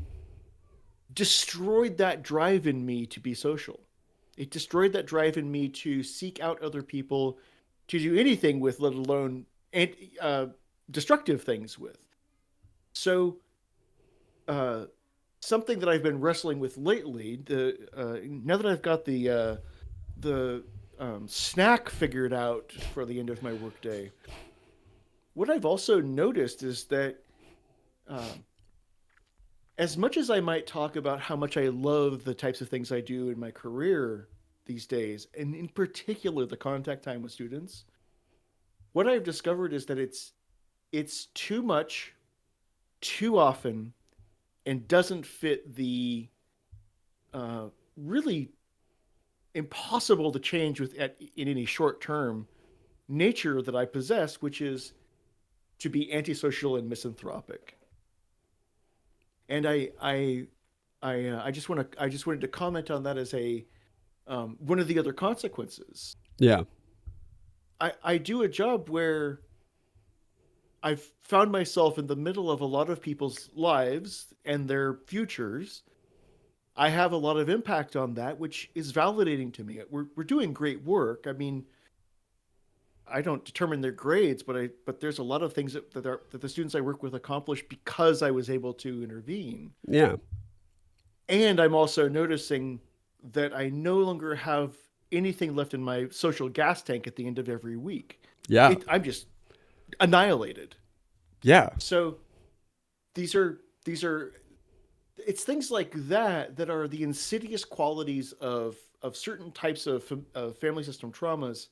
destroyed that drive in me to be social. It destroyed that drive in me to seek out other people to do anything with, let alone and destructive things with. So, uh, something that I've been wrestling with lately, now that I've got the snack figured out for the end of my workday, what I've also noticed is that uh, as much as I might talk about how much I love the types of things I do in my career these days, and in particular the contact time with students, what I've discovered is that it's too much, too often, and doesn't fit the really impossible to change in any short term nature that I possess, which is to be antisocial and misanthropic. And I just wanted to comment on that as a one of the other consequences. Yeah. I do a job where I've found myself in the middle of a lot of people's lives and their futures. I have a lot of impact on that, which is validating to me. We're doing great work. I mean, I don't determine their grades, but there's a lot of things that the students I work with accomplish because I was able to intervene. Yeah. And I'm also noticing that I no longer have anything left in my social gas tank at the end of every week. Yeah. I'm just annihilated. Yeah. So these are it's things like that are the insidious qualities of certain types of family system traumas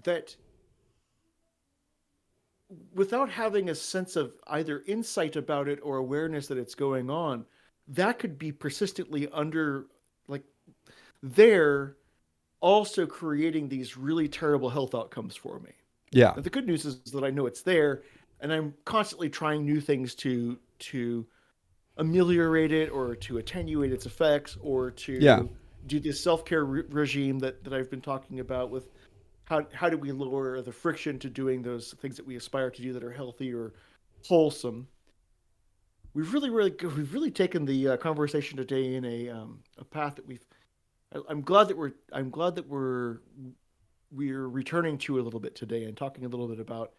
that, without having a sense of either insight about it or awareness that it's going on, that could be persistently under, like, there, also creating these really terrible health outcomes for me. Yeah. And the good news is that I know it's there, and I'm constantly trying new things to ameliorate it, or to attenuate its effects, or to Yeah. do this self-care regime that I've been talking about with how do we lower the friction to doing those things that we aspire to do that are healthy or wholesome. We've really taken the conversation today in a path that I'm glad that we're returning to a little bit today, and talking a little bit about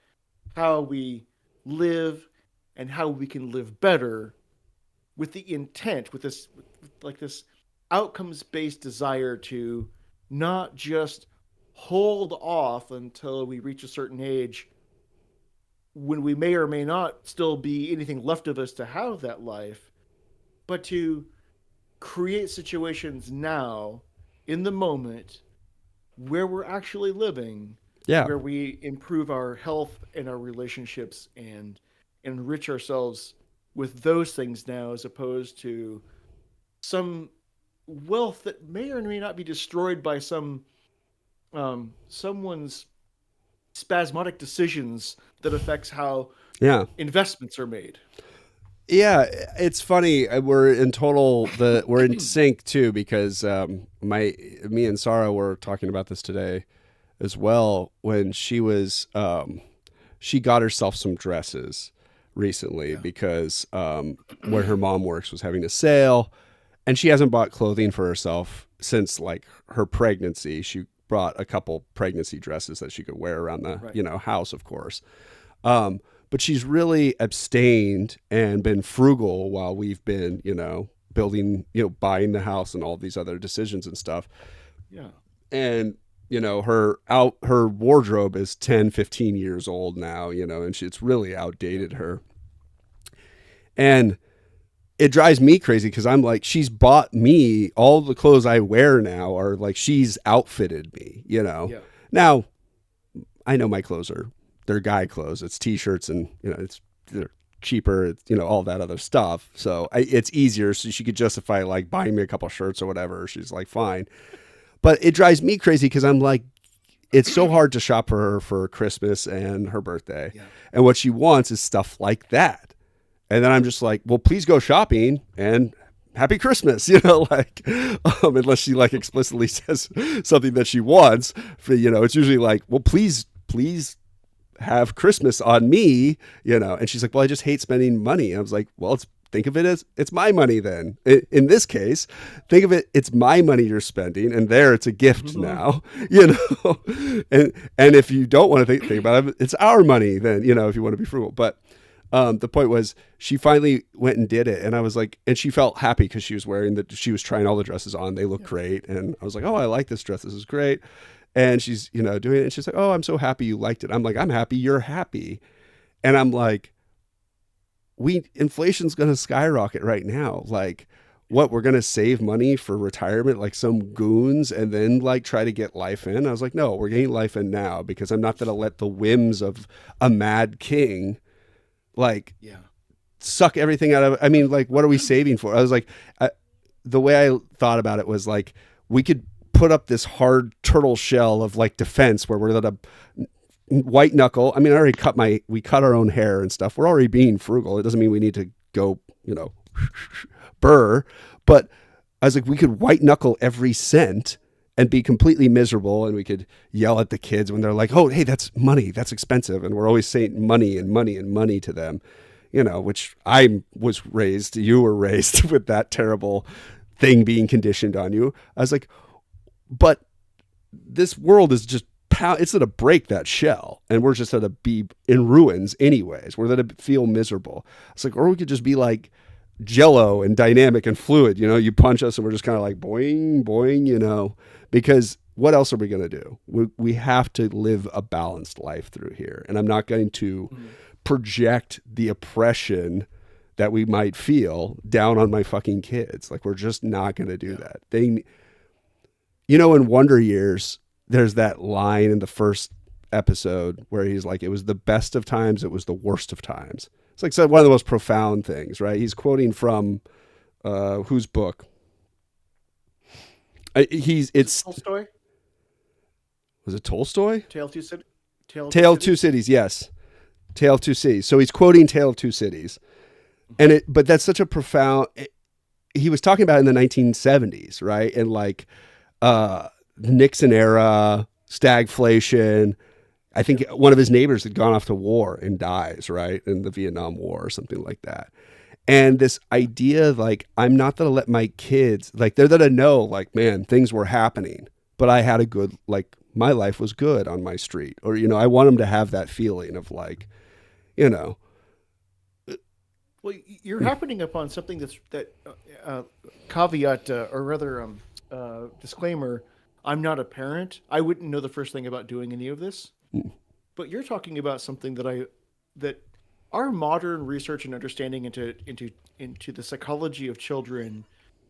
how we live and how we can live better, with the intent, with this, like, this outcomes based desire to not just hold off until we reach a certain age when we may or may not still be anything left of us to have that life, but to create situations now, in the moment, where we're actually living, Yeah. where we improve our health and our relationships and enrich ourselves with those things now, as opposed to some wealth that may or may not be destroyed by someone's spasmodic decisions that affects how Yeah. investments are made. Yeah, it's funny. We're in sync too, because me and Sarah were talking about this today as well. When she got herself some dresses recently, Yeah. because where her mom works was having a sale, and she hasn't bought clothing for herself since, like, her pregnancy. She brought a couple pregnancy dresses that she could wear around the Right. house, of course. But she's really abstained and been frugal while we've been, building, buying the house and all these other decisions and stuff. Yeah. And, her wardrobe is 10, 15 years old now, and it's really outdated her. And it drives me crazy, because I'm like, she's bought me all the clothes I wear now, are like, she's outfitted me, Yeah. Now, I know my clothes they're guy clothes. It's t-shirts, and, they're cheaper, it's, all that other stuff. So it's easier. So she could justify, like, buying me a couple shirts or whatever. She's like, fine. But it drives me crazy, because I'm like, it's so hard to shop for her for Christmas and her birthday. Yeah. And what she wants is stuff like that. And then I'm just like, well, please go shopping and happy Christmas, like, unless she, like, explicitly says something that she wants, it's usually like, well, please have Christmas on me, and she's like, well, I just hate spending money. And I was like, well, it's think of it as it's my money then. In this case, think of it, it's my money you're spending, and there it's a gift now, and if you don't want to think about it, it's our money then, if you want to be frugal. But the point was, she finally went and did it, and I was like, and she felt happy because she was she was trying all the dresses on. They look great, and I was like, oh, I like this dress. This is great. And she's, doing it, and she's like, oh, I'm so happy you liked it. I'm like, I'm happy you're happy, and I'm like, inflation's going to skyrocket right now. Like, what, we're going to save money for retirement like some goons and then like try to get life in? I was like, no, we're getting life in now, because I'm not going to let the whims of a mad king like suck everything out of it. I mean, like, what are we saving for? I was like, the way I thought about it was like, we could put up this hard turtle shell of like defense where we're going to white knuckle. I mean, we cut our own hair and stuff. We're already being frugal. It doesn't mean we need to go, burr. But I was like, we could white knuckle every cent and be completely miserable. And we could yell at the kids when they're like, oh, hey, that's money. That's expensive. And we're always saying money and money and money to them, which you were raised with that terrible thing being conditioned on you. I was like, but this world is just, it's going to break that shell, and we're just going to be in ruins anyways. We're going to feel miserable. It's like, or we could just be like Jello and dynamic and fluid. You punch us and we're just kind of like boing, boing, because what else are we going to do? We have to live a balanced life through here. And I'm not going to project the oppression that we might feel down on my fucking kids. Like, we're just not going to do that. In Wonder Years, there's that line in the first episode where he's like, it was the best of times, it was the worst of times. It's like one of the most profound things, right? He's quoting from whose book? It's Tolstoy. Was it Tolstoy? Tale of Two Cities. Tale of Two Cities, yes. Tale of Two Cities. So he's quoting Tale of Two Cities. But that's such a profound, he was talking about in the 1970s, right? And like, Nixon era, stagflation. I think one of his neighbors had gone off to war and dies, right? In the Vietnam War or something like that. And this idea of like, I'm not going to let my kids, like, they're going to know, like, man, things were happening, but I had a good, like, my life was good on my street. Or, I want them to have that feeling of like, Well, you're happening upon something that caveat, or rather, disclaimer, I'm not a parent. I wouldn't know the first thing about doing any of this. But you're talking about something that our modern research and understanding into the psychology of children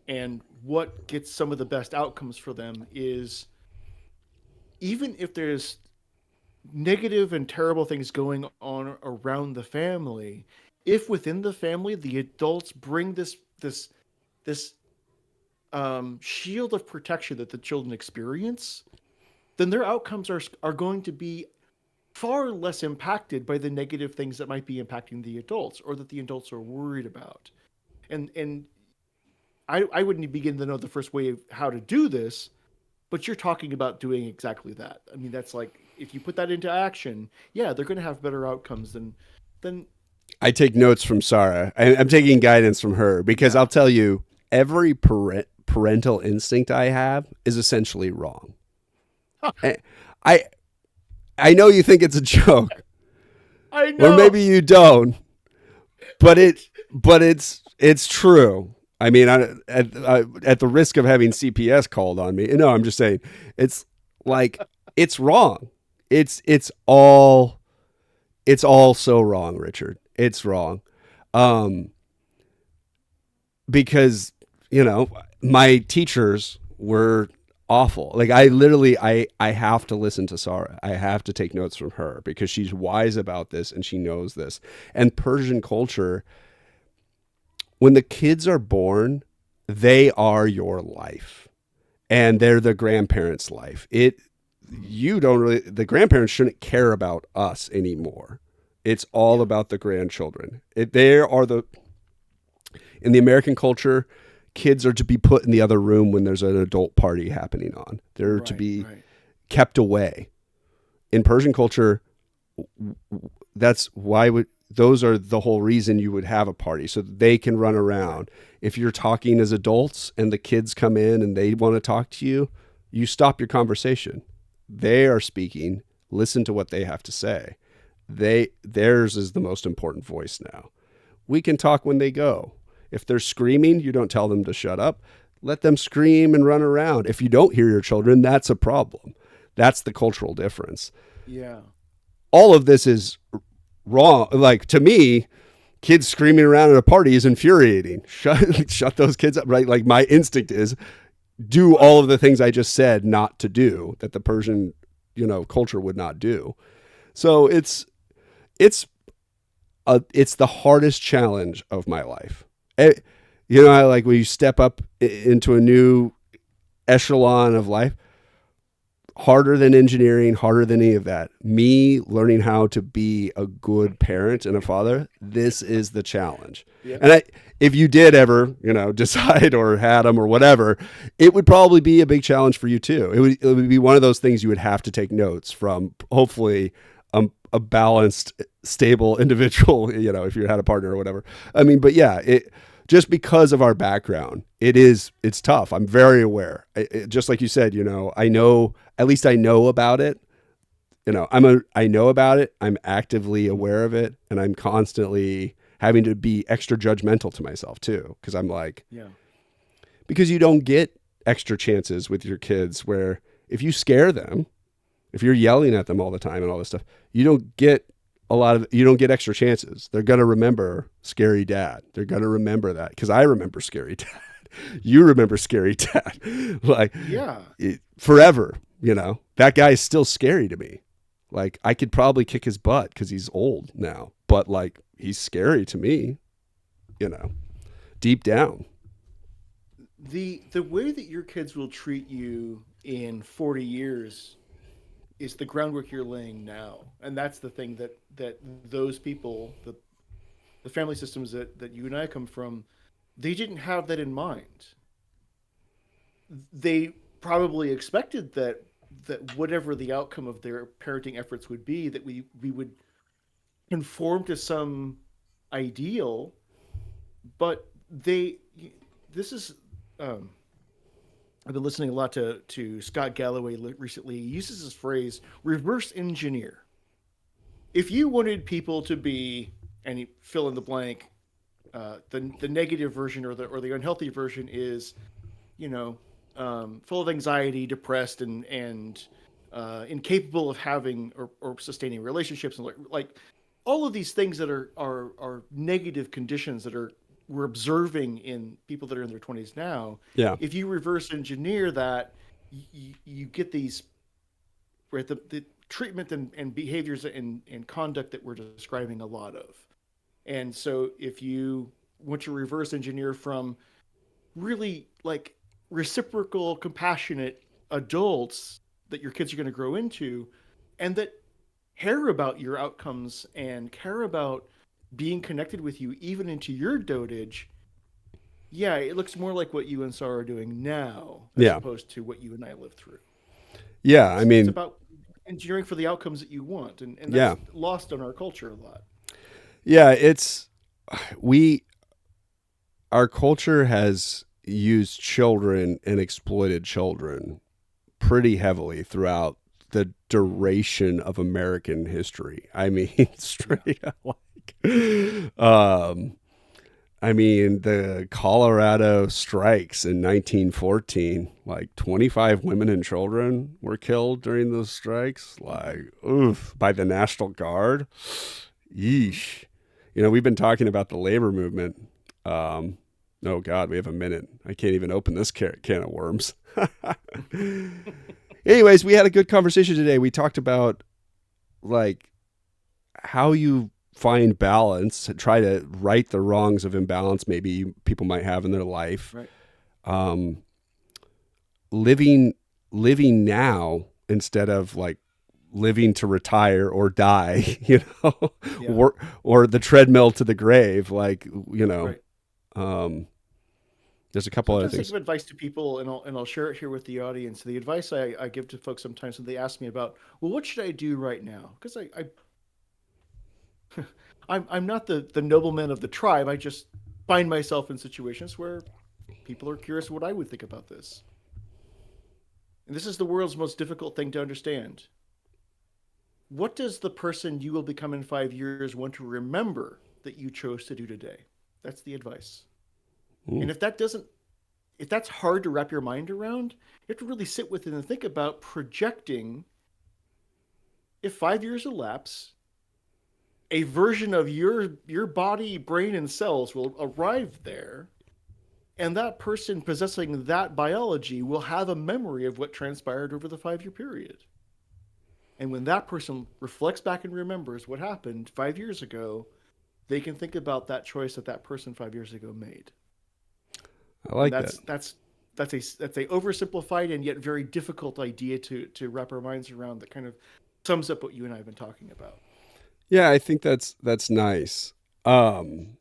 and what gets some of the best outcomes for them is, even if there's negative and terrible things going on around the family, if within the family the adults bring this shield of protection that the children experience, then their outcomes are going to be far less impacted by the negative things that might be impacting the adults or that the adults are worried about. And I wouldn't begin to know the first way of how to do this, but you're talking about doing exactly that. I mean, that's like, if you put that into action, they're going to have better outcomes than. I take notes from Sarah. I'm taking guidance from her, because I'll tell you, every parental instinct I have is essentially wrong. I know you think it's a joke. I know. Or maybe you don't. But it's true. I mean, at the risk of having CPS called on me, no, I'm just saying, it's like, it's wrong. It's all so wrong, Richard. It's wrong. Because, my teachers were awful. Like, I have to listen to Sarah. I have to take notes from her, because she's wise about this and she knows this. And Persian culture, when the kids are born, they are your life, and they're the grandparents' life. The grandparents shouldn't care about us anymore. It's all about the grandchildren. In the American culture, kids are to be put in the other room when there's an adult party happening on. They're to be kept away. In Persian culture, that's why those are the whole reason you would have a party, so that they can run around. If you're talking as adults and the kids come in and they want to talk to you, you stop your conversation. They are speaking. Listen to what they have to say. Theirs is the most important voice now. We can talk when they go. If they're screaming, you don't tell them to shut up. Let them scream and run around. If you don't hear your children, that's a problem. That's the cultural difference. Yeah. All of this is wrong. Like, to me, kids screaming around at a party is infuriating. Shut those kids up, right? Like, my instinct is do all of the things I just said not to do, that the Persian, culture would not do. So it's the hardest challenge of my life. I like when you step up into a new echelon of life, harder than engineering, harder than any of that. Me learning how to be a good parent and a father, this is the challenge. Yeah. And if you did ever, decide or had them or whatever, it would probably be a big challenge for you too. It would be one of those things you would have to take notes from, hopefully, a balanced, stable individual, if you had a partner or whatever. I mean, but yeah, just because of our background, it's tough. I'm very aware. Just like you said, at least I know about it. I know about it. I'm actively aware of it, and I'm constantly having to be extra judgmental to myself too. Cause I'm like, yeah, because you don't get extra chances with your kids where if you scare them, if you're yelling at them all the time and all this stuff, you don't get extra chances. They're going to remember scary dad. They're going to remember that. Cause I remember scary dad. You remember scary dad. Like, yeah, forever, that guy is still scary to me. Like, I could probably kick his butt cause he's old now, but like, he's scary to me, deep down. The way that your kids will treat you in 40 years is the groundwork you're laying now. And that's the thing that those people, the family systems that you and I come from, they didn't have that in mind. They probably expected that whatever the outcome of their parenting efforts would be, that we would conform to some ideal, but this is I've been listening a lot to Scott Galloway recently. He uses this phrase, reverse engineer. If you wanted people to be, and you fill in the blank, the negative version or the unhealthy version is, full of anxiety, depressed, and incapable of having or sustaining relationships, and like all of these things that are negative conditions that we're observing in people that are in their 20s now. Yeah. If you reverse engineer that, you get these, right, the treatment and behaviors and conduct that we're describing a lot of. And so if you want to reverse engineer from really like reciprocal, compassionate adults that your kids are going to grow into, and that care about your outcomes and care about being connected with you even into your dotage, yeah, it looks more like what you and Sarah are doing now as opposed to what you and I lived through. Yeah, I mean, it's about engineering for the outcomes that you want, and that's lost in our culture a lot. Yeah, our culture has used children and exploited children pretty heavily throughout the duration of American history. I mean, straight up, I mean, the Colorado strikes in 1914, like 25 women and children were killed during those strikes, like, oof, by the National Guard. Yeesh. We've been talking about the labor movement. Oh God, we have a minute. I can't even open this can of worms. Anyways, we had a good conversation today. We talked about like how you find balance, try to right the wrongs of imbalance maybe people might have in their life. Right. Living now instead of like living to retire or die, or the treadmill to the grave, like, Right. There's a couple other Sometimes I things. give advice to people, and I'll share it here with the audience. The advice I give to folks sometimes when they ask me about, well, what should I do right now? Because I'm not the nobleman of the tribe. I just find myself in situations where people are curious what I would think about this. And this is the world's most difficult thing to understand. What does the person you will become in 5 years want to remember that you chose to do today? That's the advice. Mm. And if that's hard to wrap your mind around, you have to really sit with it and think about projecting if 5 years elapse, a version of your body, brain, and cells will arrive there, and that person possessing that biology will have a memory of what transpired over the 5 year period. And when that person reflects back and remembers what happened 5 years ago, they can think about that choice that that person 5 years ago made. I And like that. that's a oversimplified and yet very difficult idea to wrap our minds around. That kind of sums up what you and I have been talking about. Yeah, I think that's nice. Um,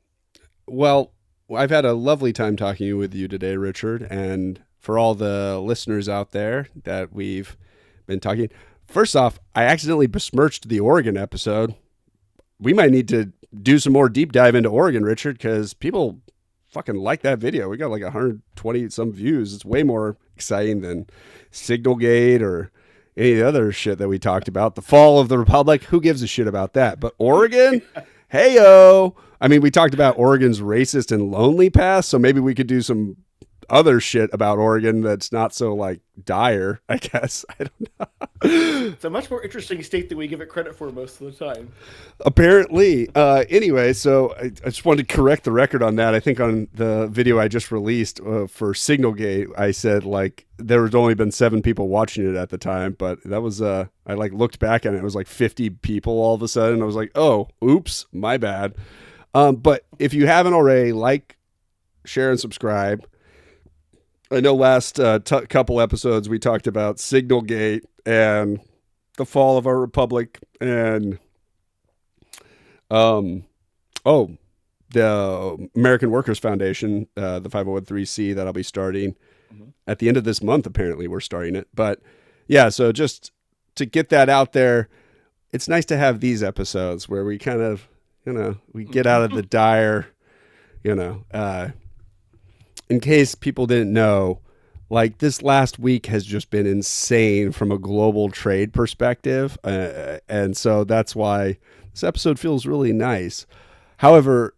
well, I've had a lovely time talking with you today, Richard, and for all the listeners out there that we've been talking. First off, I accidentally besmirched the Oregon episode. We might need to do some more deep dive into Oregon, Richard, because people fucking like that video. We got like 120 some views. It's way more exciting than Signalgate or any of the other shit that we talked about. The fall of the Republic. Who gives a shit about that? But Oregon, heyo. I mean, we talked about Oregon's racist and lonely past, so maybe we could do some other shit about Oregon that's not so like dire, I guess. I don't know. It's a much more interesting state than we give it credit for most of the time. Apparently. Anyway, so I just wanted to correct the record on that. I think on the video I just released for Signalgate, I said like there was only been 7 people watching it at the time, but that was I like looked back at it. It was like 50 people all of a sudden. I was like, oh, oops, my bad. But if you haven't already, like, share, and subscribe. I know last couple episodes we talked about Signalgate and the fall of our republic and oh, the American Workers Foundation, the 501(c)(3) that I'll be starting at the end of this month. Apparently, we're starting it. But yeah, so just to get that out there, it's nice to have these episodes where we kind of, we get out of the dire, in case people didn't know, like this last week has just been insane from a global trade perspective. And so that's why this episode feels really nice. However,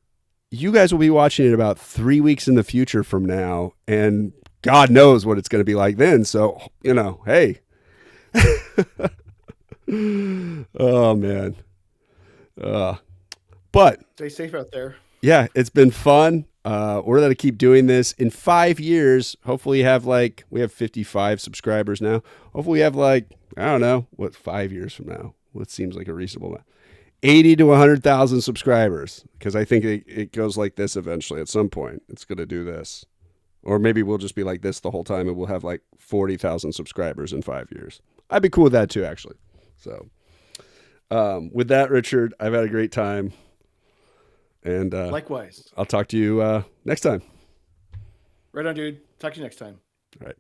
you guys will be watching it about 3 weeks in the future from now, and God knows what it's going to be like then. So, hey. Oh, man. But Stay safe out there. yeah, it's been fun. We're going to keep doing this in 5 years. Hopefully we have 55 subscribers now. Hopefully we have I don't know, 5 years from now, what seems like a reasonable amount, 80 to 100,000 subscribers. Because I think it goes like this eventually at some point. It's going to do this. Or maybe we'll just be like this the whole time and we'll have 40,000 subscribers in 5 years. I'd be cool with that too, actually. So with that, Richard, I've had a great time. And Likewise. I'll talk to you next time. Right on, dude. Talk to you next time. All right.